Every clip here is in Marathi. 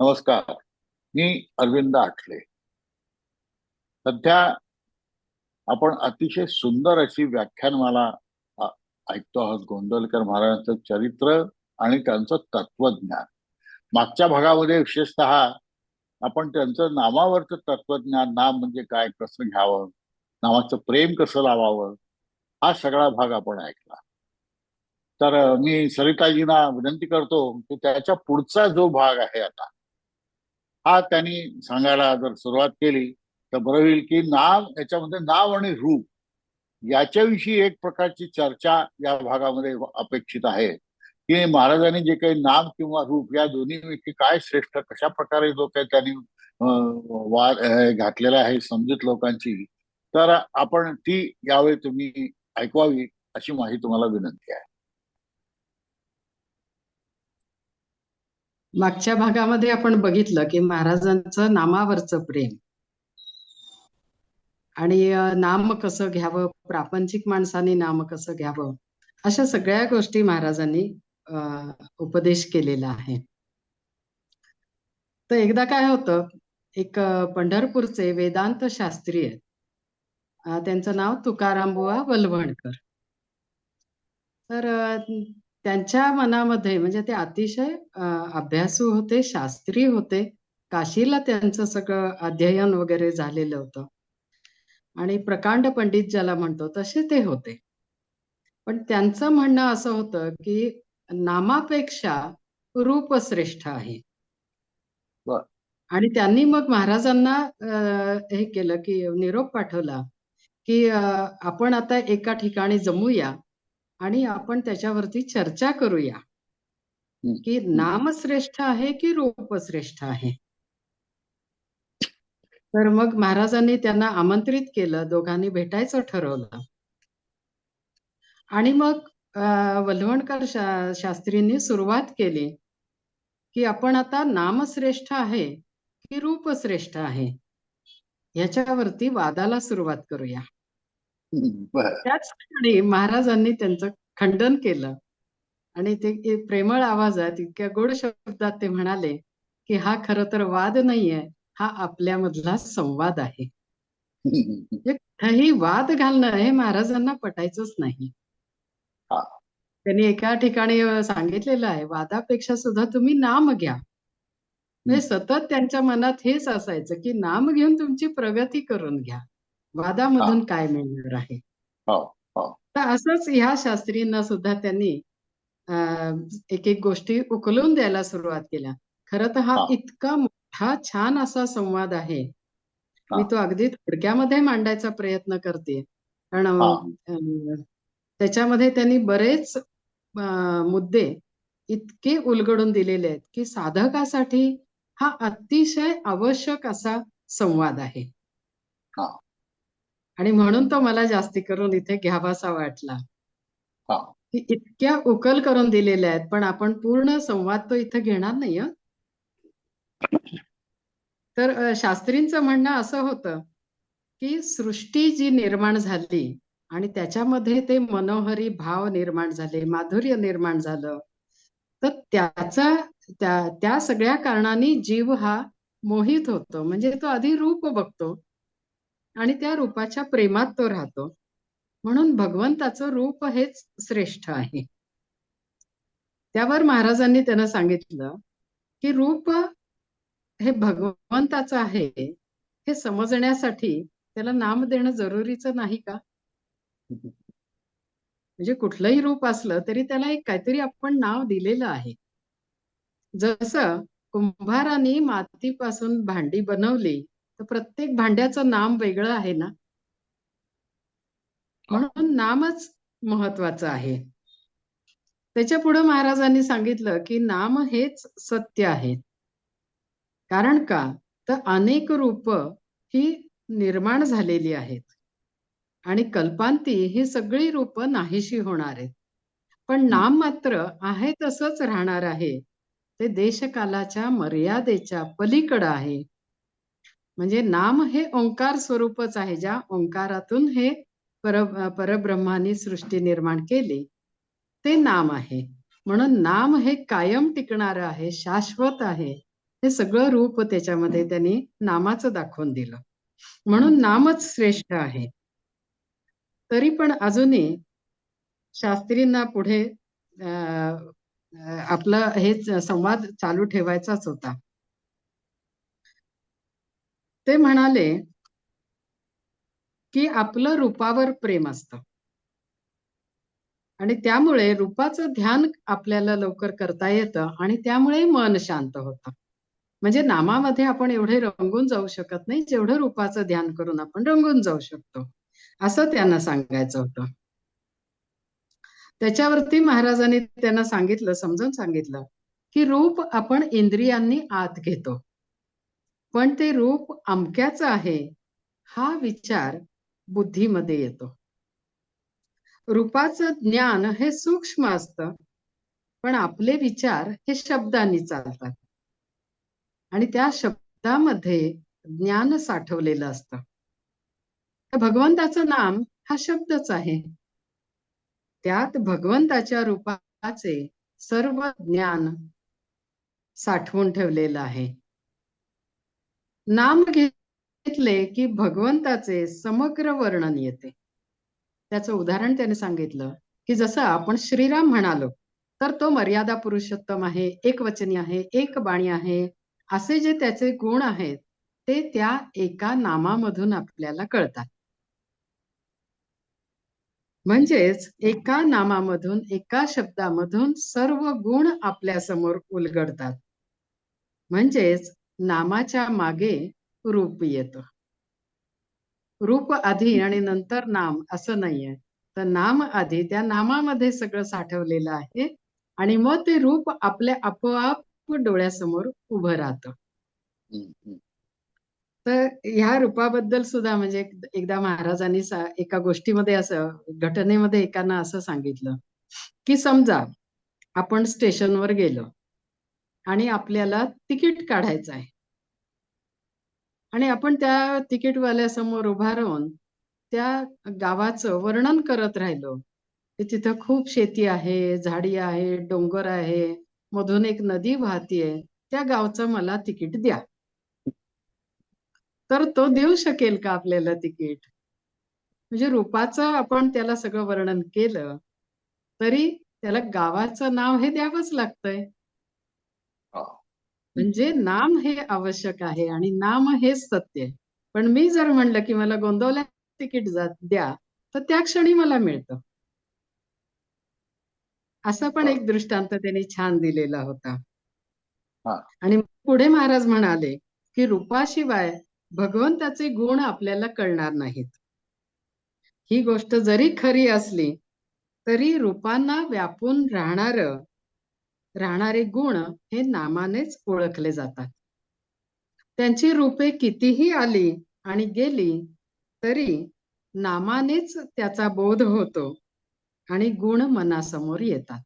नमस्कार. मी अरविंद आठले. सध्या आपण अतिशय सुंदर अशी व्याख्यानमाला अ, ऐकतो आहोत. गोंदवलेकर महाराजांचं चरित्र आणि त्यांचं तत्वज्ञान. मागच्या भागामध्ये विशेषतः आपण त्यांचं नामावरचं तत्वज्ञान, नाम म्हणजे काय, कसं घ्यावं, नामाचं प्रेम कसं लावावं, हा सगळा भाग आपण ऐकला. तर मी सरिताजींना विनंती करतो की त्याच्या पुढचा जो भाग आहे आता, हा त्यांनी सांगायला जर सुरुवात केली तर बरं होईल. की नाम, याच्यामध्ये नाव आणि रूप याच्याविषयी एक प्रकारची चर्चा या भागामध्ये अपेक्षित आहे. की महाराजांनी जे काही नाम किंवा रूप या दोन्हीपैकी काय श्रेष्ठ, कशा प्रकारे जो काही त्यांनी वाद घातलेला आहे समजूत लोकांची, तर आपण ती यावेळी तुम्ही ऐकवावी अशी माझी तुम्हाला विनंती आहे. मागच्या भागामध्ये आपण बघितलं की महाराजांचं नामावरचं प्रेम आणि नाम कसं घ्यावं, प्रापंचिक माणसाने नाम कसं घ्यावं, अशा सगळ्या गोष्टी महाराजांनी उपदेश केलेला आहे. तर एकदा काय होतं, एक पंढरपूरचे वेदांत शास्त्री आहेत. त्यांचं नाव तुकारामबुवा वलवणकर. तर त्यांच्या मनामध्ये, म्हणजे ते अतिशय अभ्यासू होते, शास्त्री होते. काशीला त्यांचं सगळं अध्ययन वगैरे झालेलं होतं आणि प्रकांड पंडित ज्याला म्हणतो तसे ते होते. पण त्यांचं म्हणणं असं होतं की नामापेक्षा रूप श्रेष्ठ आहे. बर. आणि त्यांनी मग महाराजांना हे केलं की निरोप पाठवला की आपण आता एका ठिकाणी जमूया आणि आपण त्याच्यावरती चर्चा करूया की नाम श्रेष्ठ आहे की रूप श्रेष्ठ आहे. तर मग महाराजांनी त्यांना आमंत्रित केलं, दोघांनी भेटायचं ठरवलं. आणि मग वलवणकर शास्त्रींनी सुरुवात केली की आपण आता नाम श्रेष्ठ आहे की रूप श्रेष्ठ आहे ह्याच्यावरती वादाला सुरुवात करूया. त्याच ठिकाणी महाराजांनी त्यांचं खंडन केलं आणि ते प्रेमळ आवाजात, इतक्या गोड शब्दात ते म्हणाले की हा खरं तर वाद नाहीये, हा आपल्यामधला संवाद आहे. कुठेही वाद घालणं हे महाराजांना पटायचंच नाही. त्यांनी एका ठिकाणी सांगितलेलं आहे, वादापेक्षा सुद्धा तुम्ही नाम घ्या. म्हणजे सतत त्यांच्या मनात हेच असायचं की नाम घेऊन तुमची प्रगती करून घ्या, वादामधून काय मिळणार आहे. तर असंच ह्या शास्त्रींना सुद्धा त्यांनी एक एक गोष्टी उकलून द्यायला सुरुवात केल्या. खरं तर हा इतका मोठा छान असा संवाद आहे, मी तो अगदी थोडक्यामध्ये मांडायचा प्रयत्न करते. कारण त्याच्यामध्ये त्यांनी बरेच मुद्दे इतके उलगडून दिलेले आहेत की साधकासाठी हा अतिशय आवश्यक असा संवाद आहे. आणि म्हणून तो मला जास्ती करून इथे घ्यावासा वाटला. की इतक्या उकल करून दिलेल्या आहेत, पण आपण पूर्ण संवाद तो इथे घेणार नाही. तर शास्त्रींचं म्हणणं असं होतं की सृष्टी जी निर्माण झाली आणि त्याच्यामध्ये ते मनोहरी भाव निर्माण झाले, माधुर्य निर्माण झालं, तर त्या सगळ्या कारणांनी जीव हा मोहित होतो. म्हणजे तो आधी रूप बघतो आणि त्या रूपाच्या प्रेमात तो राहतो. म्हणून भगवंताचं रूप हेच श्रेष्ठ आहे. त्यावर महाराजांनी त्यांना सांगितलं की रूप हे भगवंताचं आहे हे समजण्यासाठी त्याला नाम देणं जरुरीचं नाही का? म्हणजे कुठलंही रूप असलं तरी त्याला एक काहीतरी आपण नाव दिलेलं आहे. जसं कुंभाराने मातीपासून भांडी बनवली तर प्रत्येक भांड्याचं नाम वेगळं आहे ना, म्हणून नामच महत्वाचं आहे. त्याच्या पुढे महाराजांनी सांगितलं की नाम हेच सत्य आहे. कारण का, तर अनेक रूप ही निर्माण झालेली आहेत आणि कल्पांती ही सगळी रूप नाहीशी होणार आहेत, पण नाम मात्र आहे तसंच राहणार आहे. ते देशकालाच्या मर्यादेच्या पलीकडे आहे. म्हणजे नाम हे ओंकार स्वरूपच आहे. ज्या ओंकारातून हे परब्रह्मानी सृष्टी निर्माण केली ते नाम आहे. म्हणून नाम हे कायम टिकणारं आहे, शाश्वत आहे. हे सगळं रूप त्याच्यामध्ये त्यांनी नामाचं दाखवून दिलं. म्हणून नामच श्रेष्ठ आहे. तरी पण अजूनही शास्त्रींना पुढे आपला हेच संवाद चालू ठेवायचाच होता. ते म्हणाले की आपलं रूपावर प्रेम असतं आणि त्यामुळे रूपाचं ध्यान आपल्याला लवकर करता येतं आणि त्यामुळे मन शांत होतं. म्हणजे नामामध्ये आपण एवढे रंगून जाऊ शकत नाही जेवढं रूपाचं ध्यान करून आपण रंगून जाऊ शकतो, असं त्यांना सांगायचं होतं. त्याच्यावरती महाराजांनी त्यांना सांगितलं, समजावून सांगितलं की रूप आपण इंद्रियांनी आत घेतो, पण ते रूप अमक्याचं आहे हा विचार बुद्धीमध्ये येतो. रूपाचं ज्ञान हे सूक्ष्म असतं, पण आपले विचार हे शब्दांनी चालतात आणि त्या शब्दामध्ये ज्ञान साठवलेलं असतं. तर भगवंताचं नाम हा शब्दच आहे. त्यात भगवंताच्या रूपाचे सर्व ज्ञान साठवून ठेवलेलं आहे. नाम घेतले की भगवंताचे समग्र वर्णन येते. त्याचं उदाहरण त्याने सांगितलं की जसं आपण श्रीराम म्हणालो तर तो मर्यादा पुरुषोत्तम आहे, एकवचनी आहे, एक बाणी आहे, असे जे त्याचे गुण आहेत ते त्या एका नामामधून आपल्याला कळतात. म्हणजेच एका नामामधून, एका शब्दामधून सर्व गुण आपल्या समोर उलगडतात. म्हणजेच नामाच्या मागे रूप येतं. रूप आधी आणि नंतर नाम असं नाहीये. तर नाम आधी, त्या नामामध्ये सगळं साठवलेलं आहे आणि मग ते रूप आपल्या आपोआप डोळ्यासमोर उभं राहतं. तर ह्या रूपाबद्दल सुद्धा म्हणजे एकदा महाराजांनी एका गोष्टीमध्ये असं, घटनेमध्ये एकांना असं सांगितलं की समजा आपण स्टेशनवर गेलो आणि आपल्याला तिकीट काढायचं आहे आणि आपण त्या तिकीटवाल्यासमोर उभा राहून त्या गावाचं वर्णन करत राहिलो की तिथं खूप शेती आहे, झाडी आहे, डोंगर आहे, मधून एक नदी वाहतीये, त्या गावचं मला तिकीट द्या. तर तो देऊ शकेल का आपल्याला तिकीट? म्हणजे रूपाचं आपण त्याला सगळं वर्णन केलं तरी त्याला गावाचं नाव हे द्यावंच लागतंय. म्हणजे नाम हे आवश्यक आहे आणि नाम हेच सत्य आहे. पण मी जर म्हणलं की मला गोंदवल्या तिकीट द्या, तर त्या क्षणी मला मिळतं. असा पण एक दृष्टांत त्यांनी छान दिलेला होता. आणि पुढे महाराज म्हणाले की रूपाशिवाय भगवंताचे गुण आपल्याला कळणार नाहीत. ही गोष्ट जरी खरी असली तरी रूपांना व्यापून राहणारे गुण हे नामानेच ओळखले जातात. त्यांची रूपे कितीही आली आणि गेली तरी नामानेच त्याचा बोध होतो आणि गुण मनासमोर येतात.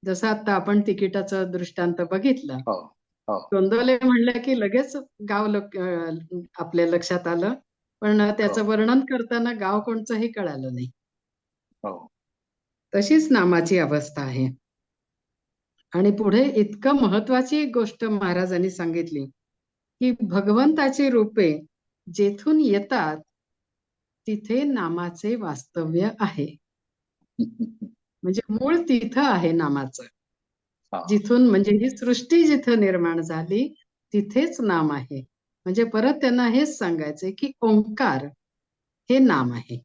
जसं आता आपण तिकिटाचं दृष्टांत बघितलं, गोंदवले म्हणलं की लगेच गाव आपल्या लक्षात आलं, पण त्याचं वर्णन करताना गाव कोणचंही कळालं नाही. तशीच नामाची अवस्था आहे. आणि पुढे इतकं महत्वाची एक गोष्ट महाराजांनी सांगितली की भगवंताची रूपे जेथून येतात तिथे नामाचे वास्तव्य आहे. म्हणजे मूळ तिथं आहे नामाचं. जिथून म्हणजे ही सृष्टी जिथं निर्माण झाली तिथेच नाम आहे. म्हणजे परत त्यांना हेच सांगायचंय की ओंकार हे नाम आहे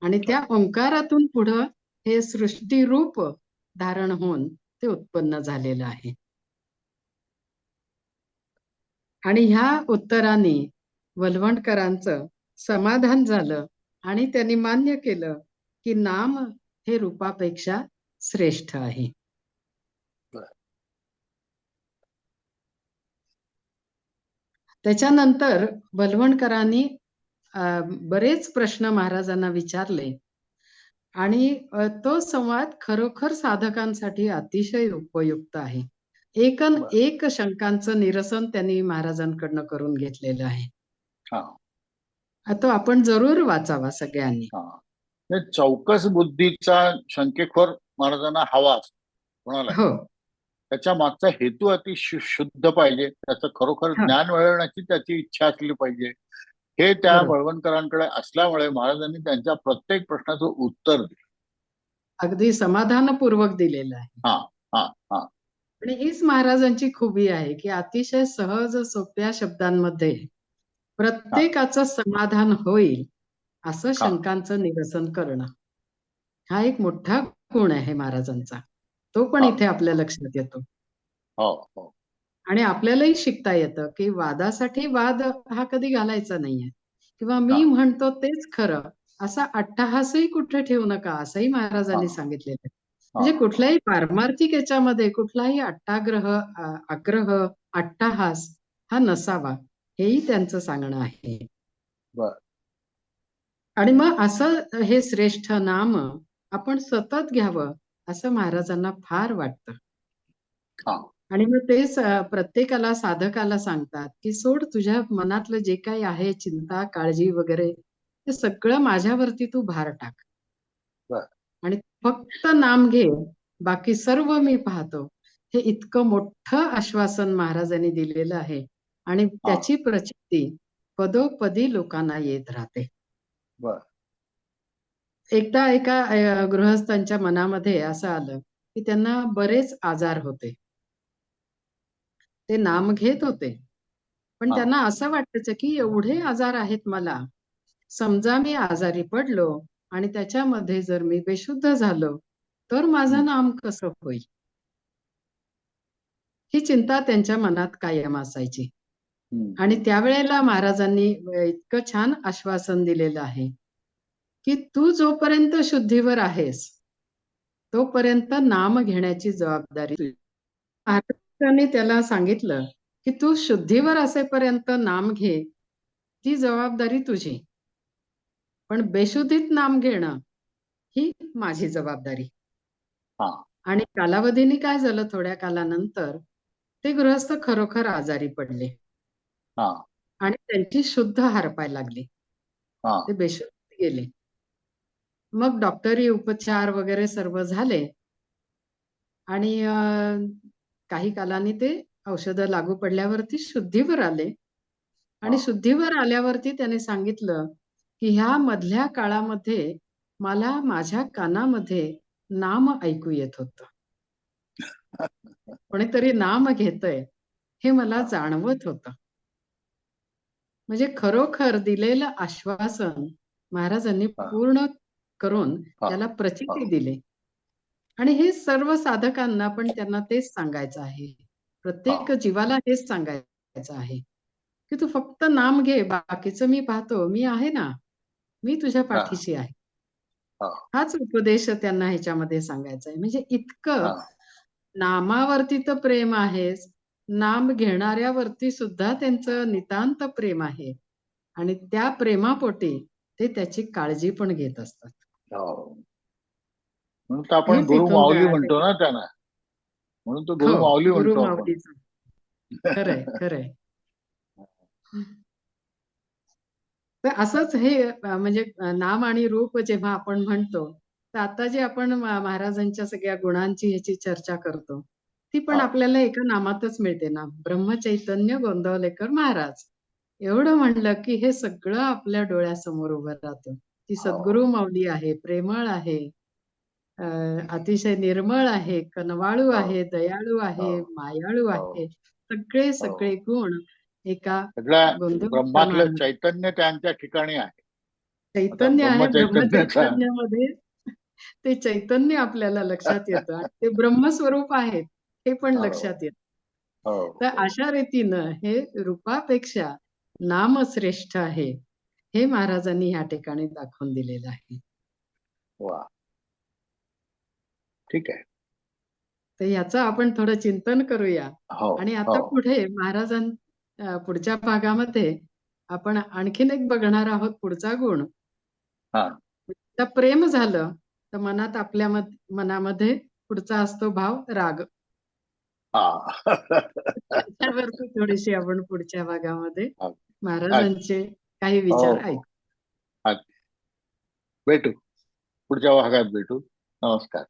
आणि त्या ओंकारातून पुढं हे सृष्टी रूप धारण होऊन ते उत्पन्न झालेलं आहे. आणि ह्या उत्तराने वलवंडकरांचं समाधान झालं आणि त्यांनी मान्य केलं की नाम हे रूपापेक्षा श्रेष्ठ आहे. त्याच्यानंतर वलवंडकरांनी बरेच प्रश्न महाराजांना विचारले आणि तो संवाद खरोखर साधकांसाठी अतिशय उपयुक्त आहे. एक शंकांचं निरसन त्यांनी महाराजांकडनं करून घेतलेलं आहे. तो आपण जरूर वाचावा सगळ्यांनी. चौकस बुद्धीचा शंकेखोर महाराजांना हवा असतो कोणाला. हो, त्याच्या मागचा हेतू अति शुद्ध पाहिजे, त्याचं खरोखर हा, ज्ञान मिळवण्याची त्याची इच्छा असली पाहिजे. हे त्या बरोबर. बळवंतकरांकडे असल्यामुळे महाराजांनी त्यांच्या प्रत्येक प्रश्नाचं उत्तर दिलं. अगदी समाधानपूर्वक दिलेलं आहे. हा हा हा आणि हीच महाराजांची खूबी आहे की अतिशय सहज सोप्या शब्दांमध्ये हा प्रत्येकाचं समाधान होईल असं हा शंकांचं निरसन करणं. हा एक मोठा गुण आहे महाराजांचा. तो पण हा इथे आपल्या लक्षात येतो. हो हो आणि आपल्यालाही शिकता येतं की वादासाठी वाद हा कधी घालायचा नाहीये किंवा हा मी म्हणतो तेच खरं असा अट्टहासही कुठे ठेवू नका असंही हा महाराजांनी सांगितलेलं आहे. हा म्हणजे कुठल्याही पारमार्थिक याच्यामध्ये कुठलाही आग्रह, अट्टहास हा नसावा हेही त्यांचं सांगणं आहे. बर आणि मग असं हे श्रेष्ठ नाम आपण सतत घ्यावं असं महाराजांना फार वाटतं. हा आणि मग तेच प्रत्येकाला साधकाला सांगतात की सोड तुझ्या मनातलं जे काही आहे चिंता काळजी वगैरे ते सगळं माझ्यावरती तू भार टाक बर आणि फक्त नाम घे, बाकी सर्व मी पाहतो. हे इतकं मोठं आश्वासन महाराजांनी दिलेलं आहे आणि हा त्याची प्रचिती पदोपदी लोकांना येत राहते. बर एकदा एका गृहस्थांच्या मनामध्ये असं आलं की त्यांना बरेच आजार होते. ते नाम घेत होते, पण हा त्यांना असं वाटायचं की एवढे आजार आहेत मला, समजा मी आजारी पडलो आणि त्याच्यामध्ये जर मी बेशुद्ध झालो, तर माझं हम्म, नाम कसं होईल? ही चिंता त्यांच्या मनात कायम असायची. आणि हम्म. त्यावेळेला महाराजांनी इतकं छान आश्वासन दिलेलं आहे, की तू जोपर्यंत शुद्धीवर आहेस, तोपर्यंत नाम घेण्याची जबाबदारी तुझी. महाराजांनी त्याला सांगितलं, की तू शुद्धीवर असेपर्यंत नाम घे, ती जबाबदारी तुझी. पण बेशुद्धीत नाम घेणं ही माझी जबाबदारी. हा आणि कालावधीने काय झालं थोड्या कालानंतर, ते गृहस्थ खरोखर आजारी पडले हा आणि त्यांची शुद्ध हरपायला लागली. हा ते बेशुद्ध गेले. मग डॉक्टरी उपचार वगैरे सर्व झाले आणि काही कालाने ते औषधं लागू पडल्यावरती शुद्धीवर आले हा आणि शुद्धीवर आल्यावरती त्याने सांगितलं, की ह्या मधल्या काळामध्ये मला माझ्या कानामध्ये नाम ऐकू येत होतं. कोणीतरी नाम घेतंय हे मला हा जाणवत होतं. म्हणजे खरोखर दिलेलं आश्वासन महाराजांनी हा पूर्ण करून हा त्याला हा प्रचिती दिली. आणि हे सर्व साधकांना पण त्यांना तेच सांगायचं आहे. हा प्रत्येक जीवाला हेच सांगायचं आहे, की तू फक्त नाम घे, बाकीचं मी पाहतो. मी आहे ना, मी तुझ्या हा पाठीशी आहे. हा हाच उपदेश त्यांना ह्याच्यामध्ये सांगायचा आहे. म्हणजे इतकं हा नामावरती तर प्रेम आहेच, नाम घेणाऱ्यावरती सुद्धा त्यांचं नितांत प्रेम आहे आणि त्या प्रेमापोटी ते त्याची काळजी पण घेत असतात. हो. म्हणून तर आपण हेच गुरु इथून माऊली म्हणतो ना त्यांना. म्हणून तो हो, गुरु माऊली गुरु म्हणतो आपण. माऊलीचं. खरंय, खरंय. तर असंच हे म्हणजे नाम आणि रूप जेव्हा आपण म्हणतो, तर आता जे आपण महाराजांच्या सगळ्या गुणांची ह्याची चर्चा करतो, ती पण हा आपल्याला एका नामातच मिळते ना, ब्रह्मचैतन्य गोंदवलेकर महाराज. एवढं म्हणलं की हे सगळं आपल्या डोळ्यासमोर उभं राहतं. ती हो सद्गुरू माऊली आहे, प्रेमळ आहे, अ, अतिशय निर्मळ आहे, कनवाळू हो आहे, दयाळू हो आहे, मायाळू हो आहे. सगळे हो सगळे गुण एका सगळ्या गोंदवलेकर ब्रह्मातलं महाराज. चैतन्य त्यांच्या ठिकाणी आहे. आता चैतन्य आहे, ब्रह्मचैतन्याचा ब्रह्मचैतन्यामध्ये ते चैतन्य आपल्याला लक्षात येतं आणि ते ब्रह्मस्वरूप आहेत, हे पण हो लक्षात येतं. हो तर हो अशा रीतीनं हे रूपापेक्षा नाम श्रेष्ठ आहे, हे महाराजांनी ह्या ठिकाणी दाखवून दिलेलं आहे. वा ठीक आहे. तर याचं आपण थोडं चिंतन करूया हो आणि हो आता पुढे पुढच्या भागामध्ये आपण आणखीन एक बघणार आहोत पुढचा गुण. हा तर प्रेम झालं, तर मनात आपल्या मनामध्ये पुढचा असतो भाव राग. हा त्याच्यावरती थोडीशी आपण पुढच्या भागामध्ये अच्छा महाराजांचे काही हो विचार हो ऐकू. अच्छा भेटू पुढच्या भागात भेटू. नमस्कार.